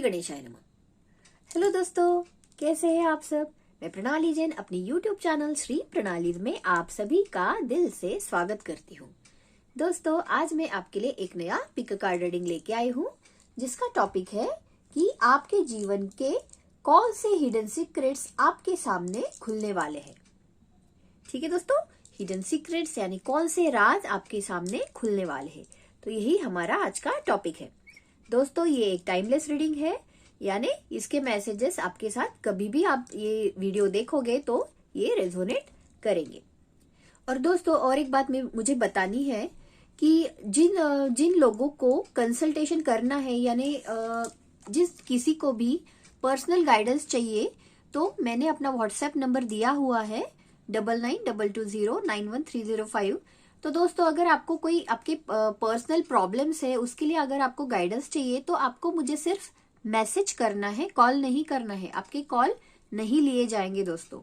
गणेशाय नमः। हेलो दोस्तों, कैसे हैं आप सब। मैं प्रणाली जैन अपनी यूट्यूब चैनल श्री प्रणाली में आप सभी का दिल से स्वागत करती हूँ। दोस्तों, आज मैं आपके लिए एक नया पिक कार्ड रीडिंग लेके आई हूँ, जिसका टॉपिक है कि आपके जीवन के कौन से हिडन सीक्रेट्स आपके सामने खुलने वाले हैं। ठीक है दोस्तों, हिडन सीक्रेट्स यानी कौन से राज आपके सामने खुलने वाले हैं। तो यही हमारा आज का टॉपिक है। दोस्तों, ये एक टाइमलेस रीडिंग है, यानी इसके मैसेजेस आपके साथ कभी भी आप ये वीडियो देखोगे तो ये रेजोनेट करेंगे। और दोस्तों, और एक बात मुझे बतानी है कि जिन लोगों को कंसल्टेशन करना है, यानी जिस किसी को भी पर्सनल गाइडेंस चाहिए, तो मैंने अपना व्हाट्सएप नंबर दिया हुआ है 9922091305। तो दोस्तों, अगर आपको कोई आपके पर्सनल प्रॉब्लम्स है, उसके लिए अगर आपको गाइडेंस चाहिए तो आपको मुझे सिर्फ मैसेज करना है, कॉल नहीं करना है। आपके कॉल नहीं लिए जाएंगे दोस्तों।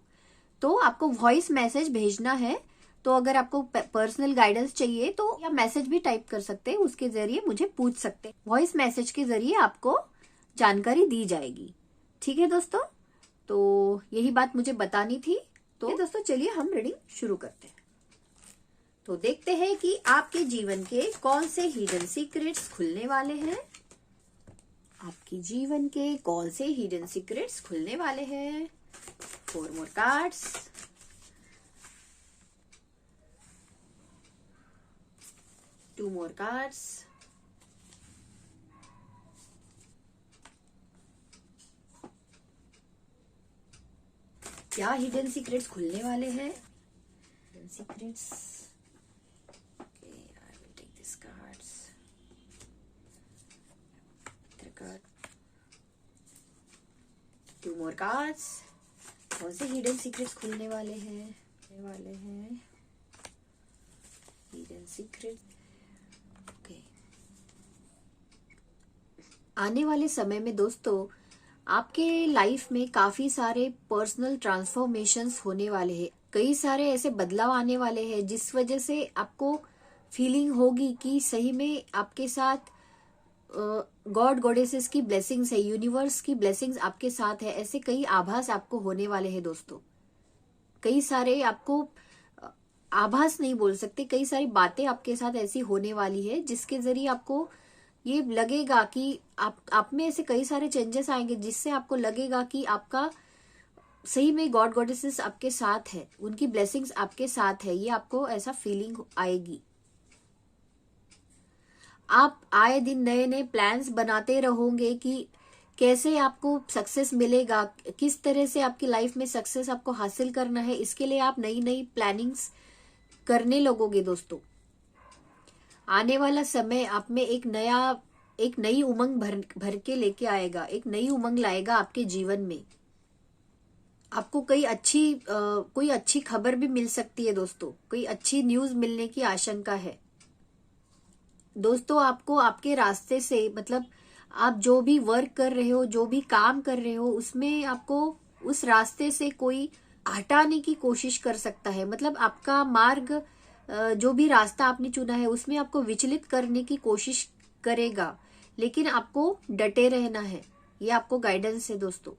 तो आपको वॉइस मैसेज भेजना है। तो अगर आपको पर्सनल गाइडेंस चाहिए तो या मैसेज भी टाइप कर सकते हैं, उसके जरिए मुझे पूछ सकते हैं। वॉइस मैसेज के जरिए आपको जानकारी दी जाएगी। ठीक है दोस्तों, तो यही बात मुझे बतानी थी। तो दोस्तों, चलिए हम रीडिंग शुरू करते हैं। तो देखते हैं कि आपके जीवन के कौन से हिडन सीक्रेट्स खुलने वाले हैं। आपके जीवन के कौन से हिडन सीक्रेट्स खुलने वाले हैं। 4 more cards. Two more cards. क्या हिडन सीक्रेट्स खुलने वाले हैं। Hidden secrets. Okay, I will take this cards. Two more cards. कौन से हिडन सीक्रेट्स खुलने वाले हैं। Hidden secret. ओके, आने वाले समय में दोस्तों आपके लाइफ में काफी सारे पर्सनल ट्रांसफॉर्मेशंस होने वाले हैं। कई सारे ऐसे बदलाव आने वाले हैं जिस वजह से आपको फीलिंग होगी कि सही में आपके साथ गॉड गॉडेसेस की ब्लेसिंग्स है, यूनिवर्स की ब्लेसिंग्स आपके साथ है। ऐसे कई आभास आपको होने वाले हैं दोस्तों। कई सारे आपको आभास नहीं बोल सकते, कई सारी बातें आपके साथ ऐसी होने वाली है जिसके जरिए आपको ये लगेगा कि आप में ऐसे कई सारे चेंजेस आएंगे, जिससे आपको लगेगा कि आपका सही में गॉड गॉडेसेस आपके साथ है, उनकी ब्लेसिंग्स आपके साथ है। ये आपको ऐसा फीलिंग आएगी। आप आए दिन नए नए प्लान्स बनाते रहोगे कि कैसे आपको सक्सेस मिलेगा, किस तरह से आपकी लाइफ में सक्सेस आपको हासिल करना है। इसके लिए आप नई नई प्लानिंग्स करने लगोगे दोस्तों। आने वाला समय आप में एक नई उमंग भर के लेके आएगा, एक नई उमंग लाएगा आपके जीवन में। आपको कोई अच्छी खबर भी मिल सकती है दोस्तों, कोई अच्छी न्यूज मिलने की आशंका है दोस्तों। आपको आपके रास्ते से, मतलब आप जो भी वर्क कर रहे हो, जो भी काम कर रहे हो, उसमें आपको उस रास्ते से कोई हटाने की कोशिश कर सकता है। मतलब आपका मार्ग, जो भी रास्ता आपने चुना है, उसमें आपको विचलित करने की कोशिश करेगा, लेकिन आपको डटे रहना है। ये आपको गाइडेंस है दोस्तों।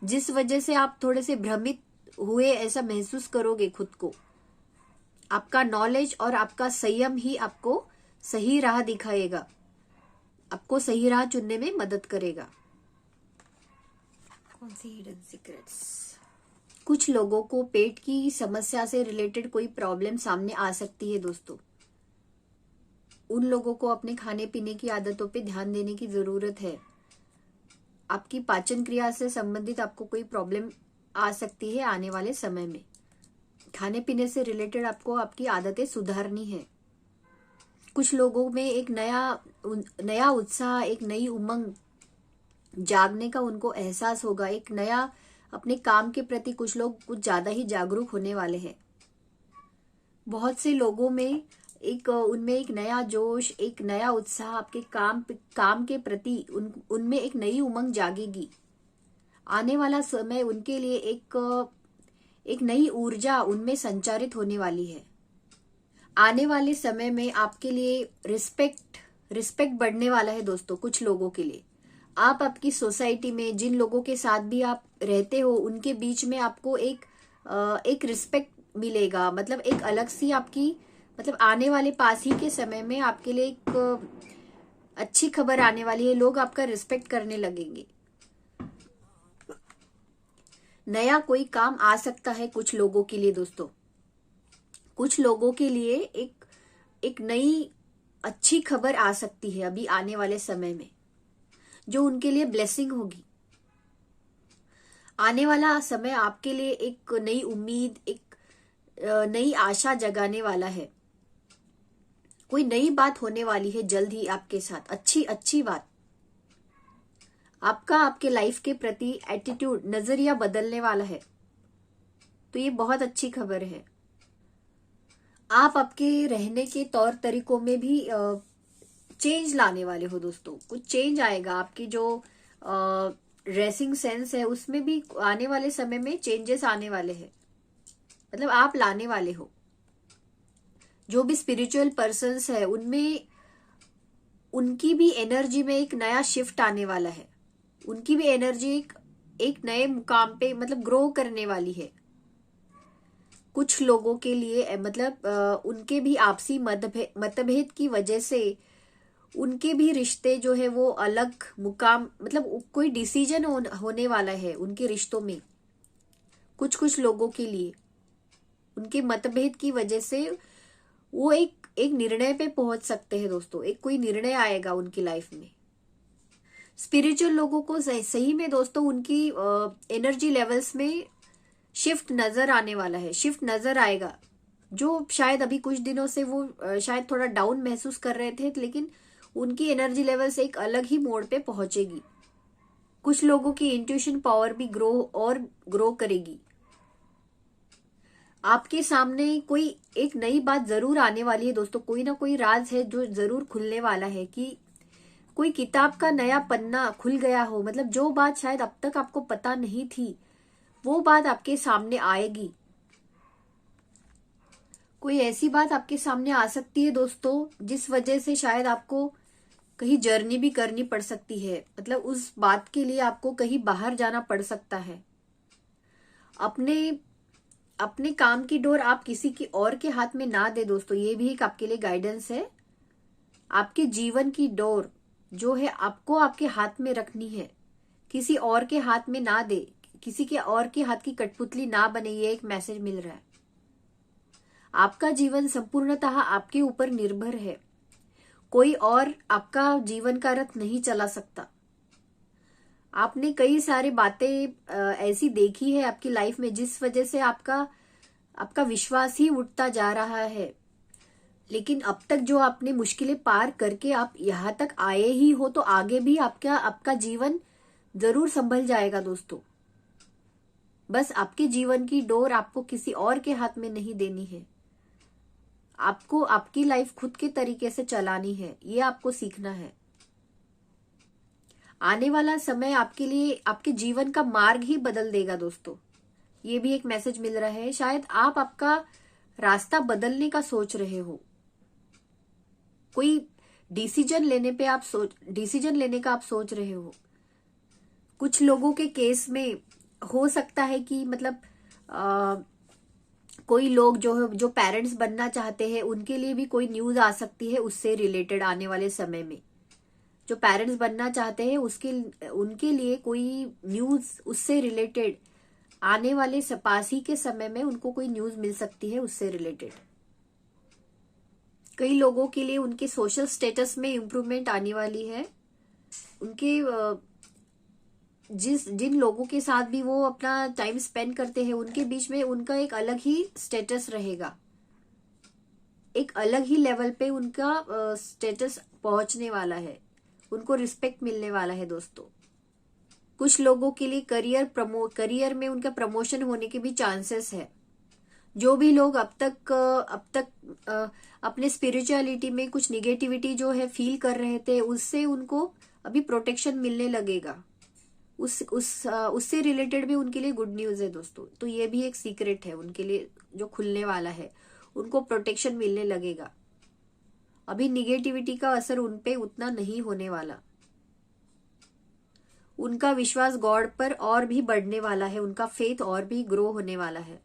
जिस वजह से आप थोड़े से भ्रमित हुए ऐसा महसूस करोगे खुद को, आपका नॉलेज और आपका संयम ही आपको सही राह दिखाएगा, आपको सही राह चुनने में मदद करेगा। कौन सी हिडन सीक्रेट्स। कुछ लोगों को पेट की समस्या से रिलेटेड कोई प्रॉब्लम सामने आ सकती है दोस्तों। उन लोगों को अपने खाने पीने की आदतों पे ध्यान देने की जरूरत है। आपकी पाचन क्रिया से संबंधित आपको कोई प्रॉब्लम आ सकती है आने वाले समय में। खाने पीने से रिलेटेड आपको आपकी आदतें सुधारनी है। कुछ लोगों में एक नया उत्साह, एक नई उमंग जागने का उनको एहसास होगा। एक नया अपने काम के प्रति कुछ लोग कुछ ज्यादा ही जागरूक होने वाले हैं। बहुत से लोगों में उनमें एक नया जोश, एक नया उत्साह आपके काम के प्रति उनमें एक नई उमंग जागेगी। आने वाला समय उनके लिए एक नई ऊर्जा उनमें संचारित होने वाली है। आने वाले समय में आपके लिए रिस्पेक्ट बढ़ने वाला है दोस्तों। कुछ लोगों के लिए आप आपकी सोसाइटी में जिन लोगों के साथ भी आप रहते हो उनके बीच में आपको एक रिस्पेक्ट मिलेगा, मतलब एक अलग सी आपकी, मतलब आने वाले पास ही के समय में आपके लिए एक अच्छी खबर आने वाली है, लोग आपका रिस्पेक्ट करने लगेंगे। नया कोई काम आ सकता है कुछ लोगों के लिए दोस्तों, कुछ लोगों के लिए एक नई अच्छी खबर आ सकती है अभी आने वाले समय में, जो उनके लिए ब्लेसिंग होगी। आने वाला समय आपके लिए एक नई उम्मीद, एक नई आशा जगाने वाला है। कोई नई बात होने वाली है जल्द ही आपके साथ, अच्छी अच्छी बात। आपका आपके लाइफ के प्रति एटीट्यूड, नजरिया बदलने वाला है, तो ये बहुत अच्छी खबर है। आप आपके रहने के तौर तरीकों में भी चेंज लाने वाले हो दोस्तों, कुछ चेंज आएगा। आपकी जो ड्रेसिंग सेंस है उसमें भी आने वाले समय में चेंजेस आने वाले हैं, मतलब आप लाने वाले हो। जो भी स्पिरिचुअल पर्सन्स है उनमें, उनकी भी एनर्जी में एक नया शिफ्ट आने वाला है। उनकी भी एनर्जी एक नए मुकाम पे मतलब ग्रो करने वाली है। कुछ लोगों के लिए मतलब उनके भी आपसी मतभेद की वजह से उनके भी रिश्ते जो है वो अलग मुकाम, मतलब कोई डिसीजन होने वाला है उनके रिश्तों में। कुछ कुछ लोगों के लिए उनके मतभेद की वजह से वो एक निर्णय पे पहुंच सकते हैं दोस्तों, एक कोई निर्णय आएगा उनकी लाइफ में। स्पिरिचुअल लोगों को सही में दोस्तों उनकी एनर्जी लेवल्स में शिफ्ट नजर आने वाला है, शिफ्ट नजर आएगा। जो शायद अभी कुछ दिनों से वो शायद थोड़ा डाउन महसूस कर रहे थे, लेकिन उनकी एनर्जी लेवल्स एक अलग ही मोड पे पहुंचेगी। कुछ लोगों की इंट्यूशन पावर भी ग्रो करेगी। आपके सामने कोई एक नई बात जरूर आने वाली है दोस्तों, कोई ना कोई राज है जो जरूर खुलने वाला है, कि कोई किताब का नया पन्ना खुल गया हो, मतलब जो बात शायद अब तक आपको पता नहीं थी वो बात आपके सामने आएगी। कोई ऐसी बात आपके सामने आ सकती है दोस्तों जिस वजह से शायद आपको कहीं जर्नी भी करनी पड़ सकती है, मतलब उस बात के लिए आपको कहीं बाहर जाना पड़ सकता है। अपने अपने काम की डोर आप किसी की और के हाथ में ना दे दोस्तों, ये भी एक आपके लिए गाइडेंस है। आपके जीवन की डोर जो है आपको आपके हाथ में रखनी है, किसी और के हाथ में ना दे, किसी के और के हाथ की कठपुतली ना बने, ये एक मैसेज मिल रहा है। आपका जीवन संपूर्णतः आपके ऊपर निर्भर है, कोई और आपका जीवन का रथ नहीं चला सकता। आपने कई सारी बातें ऐसी देखी है आपकी लाइफ में जिस वजह से आपका विश्वास ही उठता जा रहा है, लेकिन अब तक जो आपने मुश्किलें पार करके आप यहाँ तक आए ही हो, तो आगे भी आपका जीवन जरूर संभल जाएगा दोस्तों। बस आपके जीवन की डोर आपको किसी और के हाथ में नहीं देनी है, आपको आपकी लाइफ खुद के तरीके से चलानी है, ये आपको सीखना है। आने वाला समय आपके लिए आपके जीवन का मार्ग ही बदल देगा दोस्तों, ये भी एक मैसेज मिल रहा है। शायद आप आपका रास्ता बदलने का सोच रहे हो, कोई डिसीजन लेने का आप सोच रहे हो। कुछ लोगों के केस में हो सकता है कि मतलब कोई लोग जो पेरेंट्स बनना चाहते हैं उनके लिए भी कोई न्यूज आ सकती है उससे रिलेटेड आने वाले समय में। जो पेरेंट्स बनना चाहते हैं उनके लिए कोई न्यूज उससे रिलेटेड आने वाले पास ही के समय में उनको कोई न्यूज मिल सकती है उससे रिलेटेड। कई लोगों के लिए उनके सोशल स्टेटस में इम्प्रूवमेंट आने वाली है। उनके जिन लोगों के साथ भी वो अपना टाइम स्पेंड करते हैं उनके बीच में उनका एक अलग ही स्टेटस रहेगा, एक अलग ही लेवल पे उनका स्टेटस पहुंचने वाला है, उनको रिस्पेक्ट मिलने वाला है दोस्तों। कुछ लोगों के लिए करियर में उनका प्रमोशन होने के भी चांसेस है। जो भी लोग अब तक अपने स्पिरिचुअलिटी में कुछ निगेटिविटी जो है फील कर रहे थे उससे उनको अभी प्रोटेक्शन मिलने लगेगा। उससे रिलेटेड भी उनके लिए गुड न्यूज है दोस्तों। तो ये भी एक सीक्रेट है उनके लिए जो खुलने वाला है, उनको प्रोटेक्शन मिलने लगेगा। अभी निगेटिविटी का असर उन पे उतना नहीं होने वाला। उनका विश्वास गॉड पर और भी बढ़ने वाला है, उनका फेथ और भी ग्रो होने वाला है।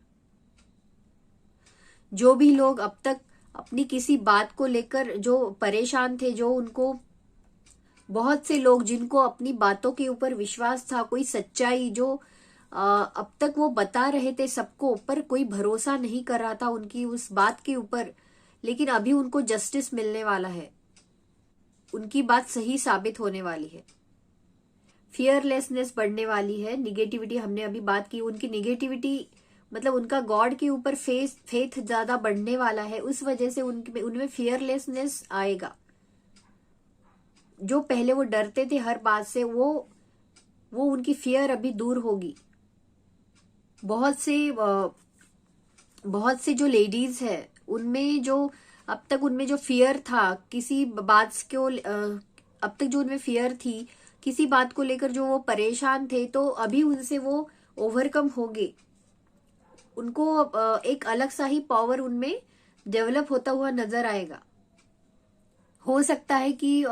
जो भी लोग अब तक अपनी किसी बात को लेकर जो परेशान थे, जो उनको, बहुत से लोग जिनको अपनी बातों के ऊपर विश्वास था, कोई सच्चाई जो अब तक वो बता रहे थे सबको, पर कोई भरोसा नहीं कर रहा था उनकी उस बात के ऊपर, लेकिन अभी उनको जस्टिस मिलने वाला है, उनकी बात सही साबित होने वाली है। फियरलेसनेस बढ़ने वाली है। निगेटिविटी हमने अभी बात की, उनकी निगेटिविटी मतलब उनका गॉड के ऊपर फेथ ज्यादा बढ़ने वाला है, उस वजह से उनमें फियरलेसनेस आएगा। जो पहले वो डरते थे हर बात से, वो उनकी फियर अभी दूर होगी। बहुत से जो लेडीज है उनमें जो अब तक उनमें जो फियर था किसी बात को, अब तक जो उनमें फियर थी किसी बात को लेकर, जो वो परेशान थे, तो अभी उनसे वो ओवरकम होंगे। उनको एक अलग सा ही पावर उनमें डेवलप होता हुआ नजर आएगा। हो सकता है कि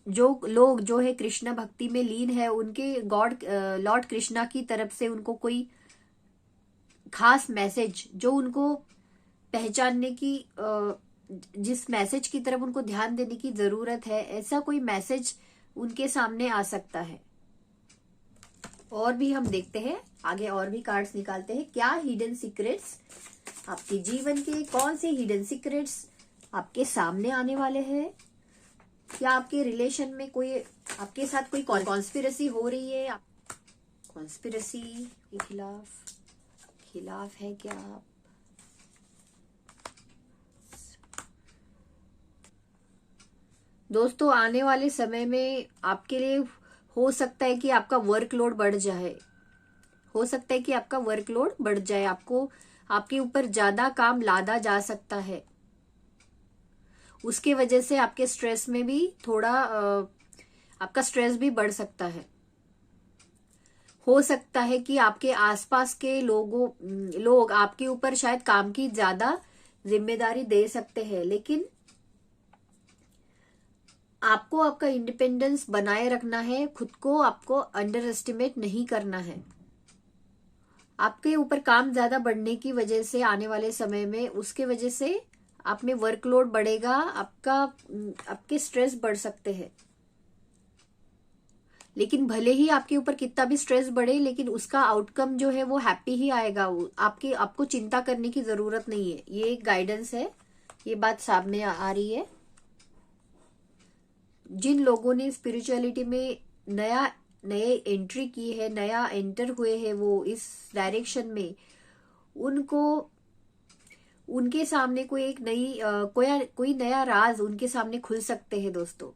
जो लोग जो है कृष्णा भक्ति में लीन है, उनके गॉड लॉर्ड कृष्णा की तरफ से उनको कोई खास मैसेज, जो उनको पहचानने की, जिस मैसेज की तरफ उनको ध्यान देने की जरूरत है, ऐसा कोई मैसेज उनके सामने आ सकता है। और भी हम देखते हैं आगे, और भी कार्ड्स निकालते हैं। क्या हिडन सीक्रेट्स आपके जीवन के, कौन से हिडन सीक्रेट्स आपके सामने आने वाले हैं? क्या आपके रिलेशन में कोई, आपके साथ कोई कॉन्स्पिरेसी हो रही है? कॉन्स्पिरेसी के खिलाफ है क्या आप? दोस्तों, आने वाले समय में आपके लिए हो सकता है कि आपका वर्कलोड बढ़ जाए, हो सकता है कि आपका वर्कलोड बढ़ जाए, आपको आपके ऊपर ज्यादा काम लादा जा सकता है। उसके वजह से आपके स्ट्रेस में भी थोड़ा आपका स्ट्रेस भी बढ़ सकता है। हो सकता है कि आपके आसपास के लोग आपके ऊपर शायद काम की ज्यादा जिम्मेदारी दे सकते हैं, लेकिन आपको आपका इंडिपेंडेंस बनाए रखना है, खुद को आपको अंडर एस्टिमेट नहीं करना है। आपके ऊपर काम ज्यादा बढ़ने की वजह से आने वाले समय में, उसके वजह से आप में वर्कलोड बढ़ेगा, आपके स्ट्रेस बढ़ सकते हैं। लेकिन भले ही आपके ऊपर कितना भी स्ट्रेस बढ़े, लेकिन उसका आउटकम जो है वो हैप्पी ही आएगा। आपको चिंता करने की जरूरत नहीं है। ये एक गाइडेंस है, ये बात सामने आ रही है। जिन लोगों ने स्पिरिचुअलिटी में नए एंट्री की है, नया एंटर हुए हैं वो इस डायरेक्शन में, उनके सामने कोई एक कोई नया राज उनके सामने खुल सकते हैं दोस्तों।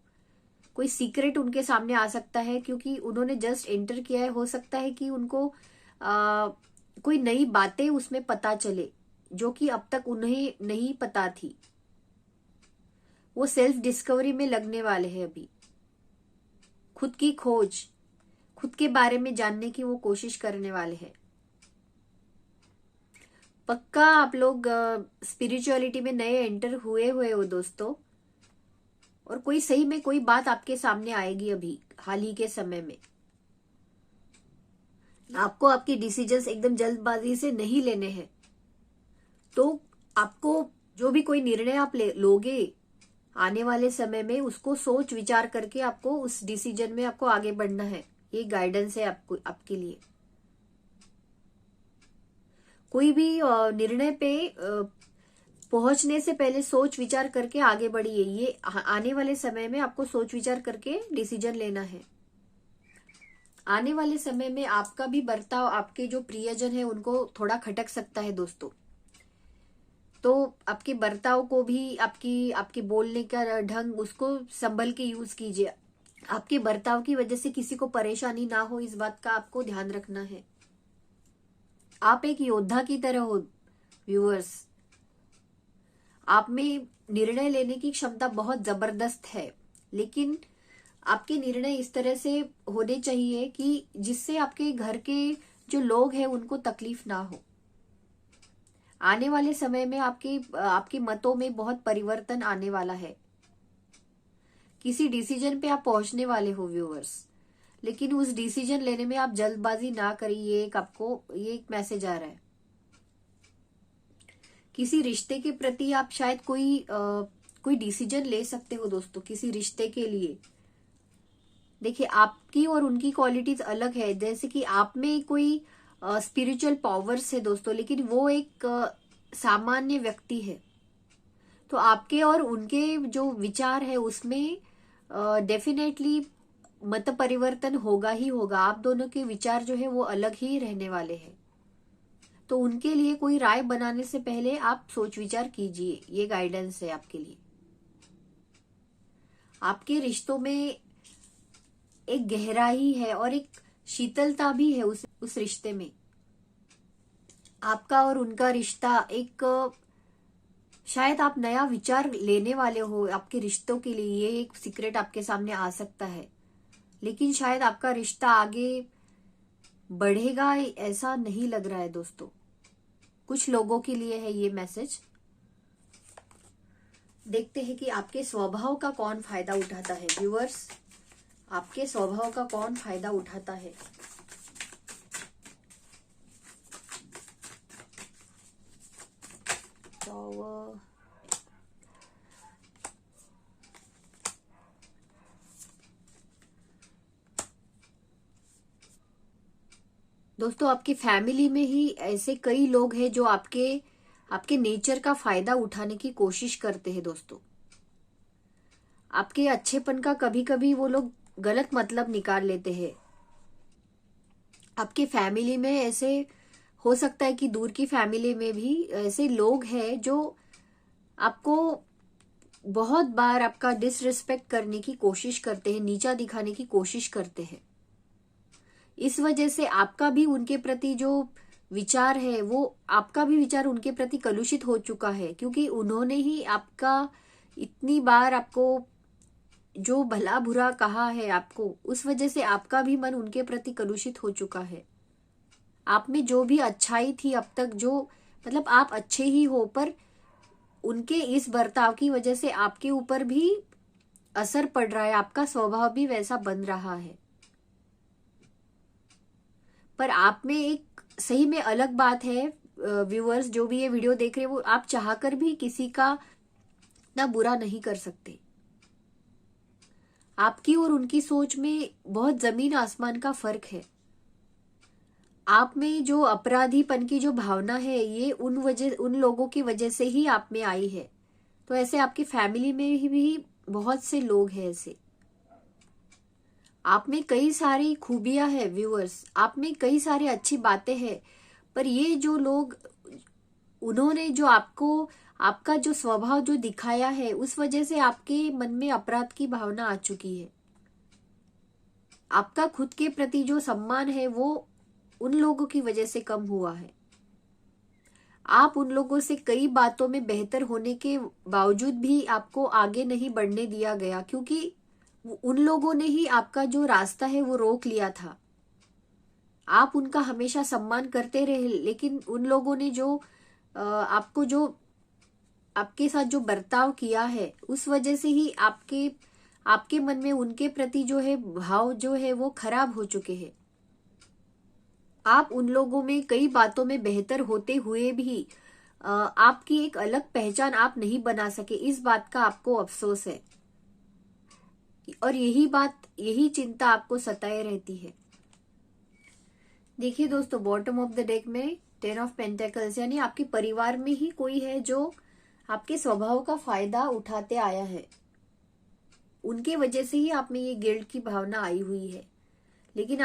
कोई सीक्रेट उनके सामने आ सकता है, क्योंकि उन्होंने जस्ट एंटर किया है। हो सकता है कि उनको कोई नई बातें उसमें पता चले जो कि अब तक उन्हें नहीं पता थी। वो सेल्फ डिस्कवरी में लगने वाले हैं अभी। खुद की खोज, खुद के बारे में जानने की वो कोशिश करने वाले हैं। पक्का आप लोग स्पिरिचुअलिटी में नए एंटर हुए हो दोस्तों, और कोई सही में कोई बात आपके सामने आएगी अभी हाल ही के समय में। आपको आपके डिसीजंस एकदम जल्दबाजी से नहीं लेने हैं। तो आपको जो भी कोई निर्णय आप लोगे आने वाले समय में, उसको सोच विचार करके आपको उस डिसीजन में आपको आगे बढ़ना है। ये गाइडेंस है आपके लिए। कोई भी निर्णय पे पहुंचने से पहले सोच विचार करके आगे बढ़िए। ये आने वाले समय में आपको सोच विचार करके डिसीजन लेना है। आने वाले समय में आपका भी बर्ताव आपके जो प्रियजन है उनको थोड़ा खटक सकता है दोस्तों। तो आपके बर्ताव को भी, आपके बोलने का ढंग, उसको संभल के यूज कीजिए। आपके बर्ताव की वजह से किसी को परेशानी ना हो, इस बात का आपको ध्यान रखना है। आप एक योद्धा की तरह हो व्यूअर्स। आप में निर्णय लेने की क्षमता बहुत जबरदस्त है, लेकिन आपके निर्णय इस तरह से होने चाहिए कि जिससे आपके घर के जो लोग हैं उनको तकलीफ ना हो। आने वाले समय में आपके मतों में बहुत परिवर्तन आने वाला है। किसी डिसीजन पे आप पहुंचने वाले हो व्यूअर्स, लेकिन उस डिसीजन लेने में आप जल्दबाजी ना करिए। ये एक मैसेज आ रहा है। किसी रिश्ते के प्रति आप शायद कोई डिसीजन ले सकते हो दोस्तों, किसी रिश्ते के लिए। देखिए, आपकी और उनकी क्वालिटीज अलग है। जैसे कि आप में कोई स्पिरिचुअल पावर्स है दोस्तों, लेकिन वो एक सामान्य व्यक्ति है। तो आपके और उनके जो विचार है उसमें डेफिनेटली मत परिवर्तन होगा ही होगा। आप दोनों के विचार जो है वो अलग ही रहने वाले हैं। तो उनके लिए कोई राय बनाने से पहले आप सोच विचार कीजिए। ये गाइडेंस है आपके लिए। आपके रिश्तों में एक गहराई है और एक शीतलता भी है उस रिश्ते में। आपका और उनका रिश्ता एक शायद आप नया विचार लेने वाले हो आपके रिश्तों के लिए। ये एक सीक्रेट आपके सामने आ सकता है, लेकिन शायद आपका रिश्ता आगे बढ़ेगा ऐसा नहीं लग रहा है दोस्तों। कुछ लोगों के लिए है ये मैसेज। देखते हैं कि आपके स्वभाव का कौन फायदा उठाता है व्यूअर्स। आपके स्वभाव का कौन फायदा उठाता है। दोस्तों, आपकी फैमिली में ही ऐसे कई लोग हैं जो आपके नेचर का फायदा उठाने की कोशिश करते हैं दोस्तों। आपके अच्छेपन का कभी कभी वो लोग गलत मतलब निकाल लेते हैं। आपके फैमिली में ऐसे हो सकता है कि दूर की फैमिली में भी ऐसे लोग हैं जो आपको बहुत बार आपका डिसरिस्पेक्ट करने की कोशिश करते हैं, नीचा दिखाने की कोशिश करते हैं। इस वजह से आपका भी उनके प्रति जो विचार है वो आपका भी विचार उनके प्रति कलुषित हो चुका है, क्योंकि उन्होंने ही आपका इतनी बार आपको जो भला बुरा कहा है आपको, उस वजह से आपका भी मन उनके प्रति कलुषित हो चुका है। आप में जो भी अच्छाई थी अब तक, जो मतलब आप अच्छे ही हो, पर उनके इस बर्ताव की वजह से आपके ऊपर भी असर पड़ रहा है। आपका स्वभाव भी वैसा बन रहा है। पर आप में एक सही में अलग बात है व्यूअर्स, जो भी ये वीडियो देख रहे हैं, वो आप चाहकर भी किसी का ना बुरा नहीं कर सकते। आपकी और उनकी सोच में बहुत जमीन आसमान का फर्क है। आप में जो अपराधीपन की जो भावना है, ये उन लोगों की वजह से ही आप में आई है। तो ऐसे आपकी फैमिली में भी बहुत से लोग हैं ऐसे। आप में कई सारी खूबियां हैं व्यूअर्स, आप में कई सारी अच्छी बातें हैं, पर ये जो लोग, उन्होंने जो आपका जो स्वभाव जो दिखाया है, उस वजह से आपके मन में अपराध की भावना आ चुकी है। आपका खुद के प्रति जो सम्मान है वो उन लोगों की वजह से कम हुआ है। आप उन लोगों से कई बातों में बेहतर होने के बावजूद भी आपको आगे नहीं बढ़ने दिया गया, क्योंकि उन लोगों ने ही आपका जो रास्ता है वो रोक लिया था। आप उनका हमेशा सम्मान करते रहे, लेकिन उन लोगों ने जो आपके साथ जो बर्ताव किया है, उस वजह से ही आपके मन में उनके प्रति जो है भाव जो है वो खराब हो चुके हैं। आप उन लोगों में कई बातों में बेहतर होते हुए भी आपकी एक अलग पहचान आप नहीं बना सके, इस बात का आपको अफसोस है। और यही चिंता आपको सताए रहती है। देखिए दोस्तों, बॉटम ऑफ द डेक में 10 ऑफ पेंटेकल्स, यानी आपके परिवार में ही कोई है जो आपके स्वभाव का फायदा उठाते आया है। उनके वजह से ही आप में ये गिल्ट की भावना आई हुई है। लेकिन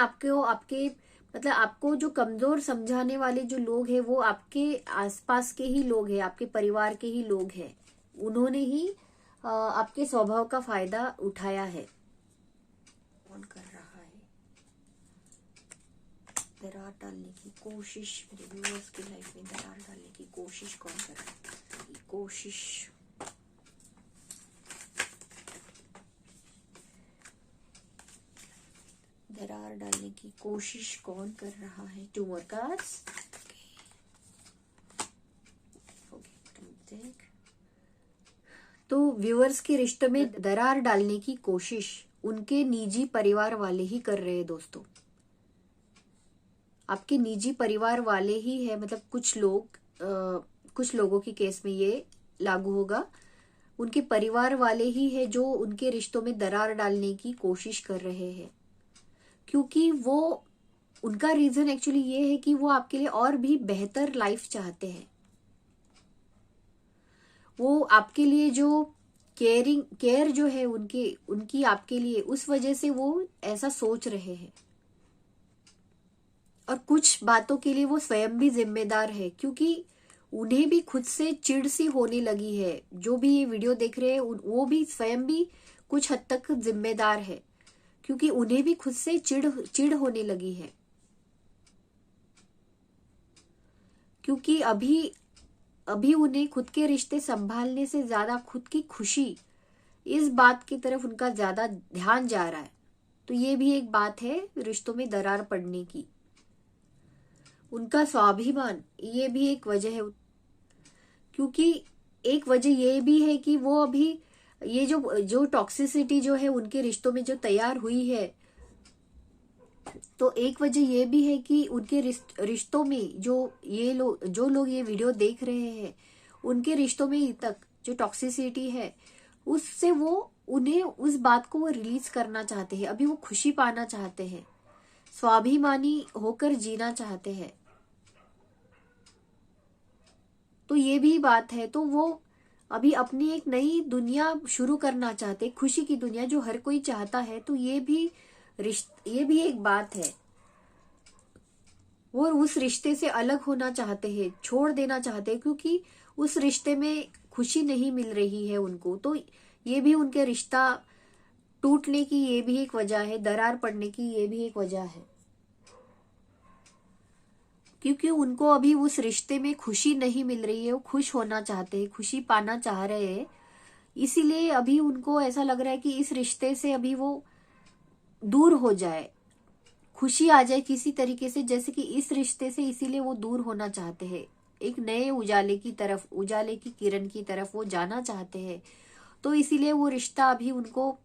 आपको जो कमजोर समझाने वाले जो लोग हैं, वो आपके आसपास के ही लोग हैं, आपके परिवार के ही लोग हैं। उन्होंने ही आपके स्वभाव का फायदा उठाया है। कौन कर रहा है दरार डालने की कोशिश? मेरे व्यूअर्स की लाइफ में दरार डालने की कोशिश कौन कर रहा है? कोशिश दरार डालने की कोशिश कौन कर रहा है? 2 more cards. तो व्यूअर्स के रिश्ते में दरार डालने की कोशिश उनके निजी परिवार वाले ही कर रहे हैं दोस्तों। आपके निजी परिवार वाले ही है, मतलब कुछ लोगों के केस में ये लागू होगा। उनके परिवार वाले ही है जो उनके रिश्तों में दरार डालने की कोशिश कर रहे हैं, क्योंकि वो उनका रीजन एक्चुअली ये है कि वो आपके लिए और भी बेहतर लाइफ चाहते हैं। वो आपके लिए जो केयर जो है उनकी आपके लिए, उस वजह से वो ऐसा सोच रहे हैं। और कुछ बातों के लिए वो स्वयं भी जिम्मेदार है, क्योंकि उन्हें भी खुद से चिढ़ सी होने लगी है। जो भी ये वीडियो देख रहे हैं वो भी स्वयं भी कुछ हद तक जिम्मेदार है, क्योंकि उन्हें भी खुद से चिढ़ होने लगी है। क्योंकि अभी उन्हें खुद के रिश्ते संभालने से ज्यादा खुद की खुशी, इस बात की तरफ उनका ज्यादा ध्यान जा रहा है। तो ये भी एक बात है रिश्तों में दरार पड़ने की। उनका स्वाभिमान, ये भी एक वजह है, क्योंकि एक वजह ये भी है कि वो अभी ये जो टॉक्सिसिटी जो है उनके रिश्तों में जो तैयार हुई है, तो एक वजह ये भी है कि उनके रिश्तों में जो लोग ये वीडियो देख रहे हैं, उनके रिश्तों में तक जो टॉक्सिसिटी है, उससे उन्हें उस बात को वो रिलीज करना चाहते हैं। अभी वो खुशी पाना चाहते हैं, स्वाभिमानी होकर जीना चाहते हैं। तो ये भी बात है। तो वो अभी अपनी एक नई दुनिया शुरू करना चाहते हैं, खुशी की दुनिया जो हर कोई चाहता है। तो ये भी एक बात है। वो उस रिश्ते से अलग होना चाहते हैं, छोड़ देना चाहते हैं, क्योंकि उस रिश्ते में खुशी नहीं मिल रही है उनको। तो ये भी उनके रिश्ता टूटने की ये भी एक वजह है, दरार पड़ने की ये भी एक वजह है, क्योंकि उनको अभी उस रिश्ते में खुशी नहीं मिल रही है। वो खुश होना चाहते हैं, खुशी पाना चाह रहे हैं, इसीलिए अभी उनको ऐसा लग रहा है कि इस रिश्ते से अभी वो दूर हो जाए, खुशी आ जाए किसी तरीके से, जैसे कि इस रिश्ते से, इसीलिए वो दूर होना चाहते हैं। एक नए उजाले की तरफ, उजाले की किरण की तरफ वो जाना चाहते हैं। तो इसीलिए वो रिश्ता अभी उनको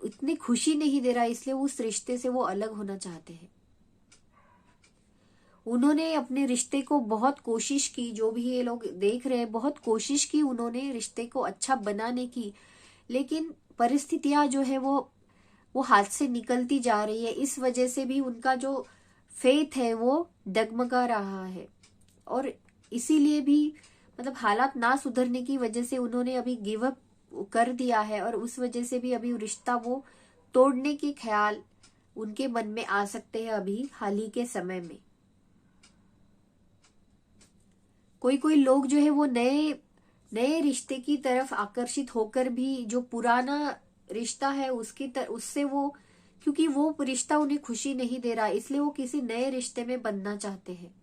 इतनी खुशी नहीं दे रहा, इसलिए उस रिश्ते से वो अलग होना चाहते हैं। उन्होंने अपने रिश्ते को बहुत कोशिश की, जो भी ये लोग देख रहे हैं, बहुत कोशिश की उन्होंने रिश्ते को अच्छा बनाने की, लेकिन परिस्थितियां जो है वो हाथ से निकलती जा रही है। इस वजह से भी उनका जो फेथ है वो डगमगा रहा है, और इसीलिए भी मतलब हालात ना सुधरने की वजह से उन्होंने अभी गिव अप कर दिया है, और उस वजह से भी अभी रिश्ता वो तोड़ने के ख्याल उनके मन में आ सकते हैं अभी हाल ही के समय में। कोई लोग जो है वो नए रिश्ते की तरफ आकर्षित होकर भी जो पुराना रिश्ता है उससे वो, क्योंकि वो रिश्ता उन्हें खुशी नहीं दे रहा, इसलिए वो किसी नए रिश्ते में बनना चाहते हैं।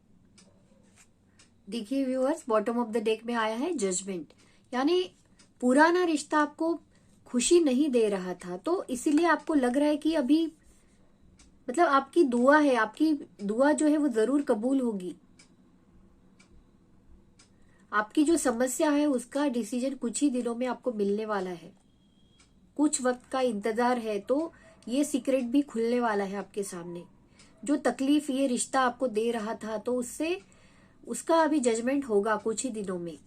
देखिए viewers, bottom of the deck में आया है जजमेंट, यानी पुराना रिश्ता आपको खुशी नहीं दे रहा था, तो इसीलिए आपको लग रहा है कि अभी मतलब आपकी दुआ जो है वो जरूर कबूल होगी। आपकी जो समस्या है उसका डिसीजन कुछ ही दिनों में आपको मिलने वाला है। कुछ वक्त का इंतजार है, तो ये सीक्रेट भी खुलने वाला है आपके सामने। जो तकलीफ ये रिश्ता आपको दे रहा था, तो उसका अभी जजमेंट होगा कुछ ही दिनों में।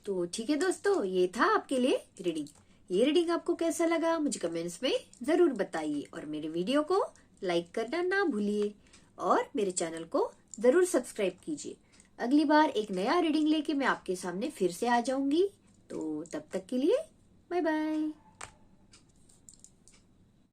तो ठीक है दोस्तों, ये था आपके लिए रीडिंग। ये रीडिंग आपको कैसा लगा मुझे कमेंट्स में जरूर बताइए, और मेरे वीडियो को लाइक करना ना भूलिए, और मेरे चैनल को जरूर सब्सक्राइब कीजिए। अगली बार एक नया रीडिंग लेके मैं आपके सामने फिर से आ जाऊंगी। तो तब तक के लिए बाय बाय।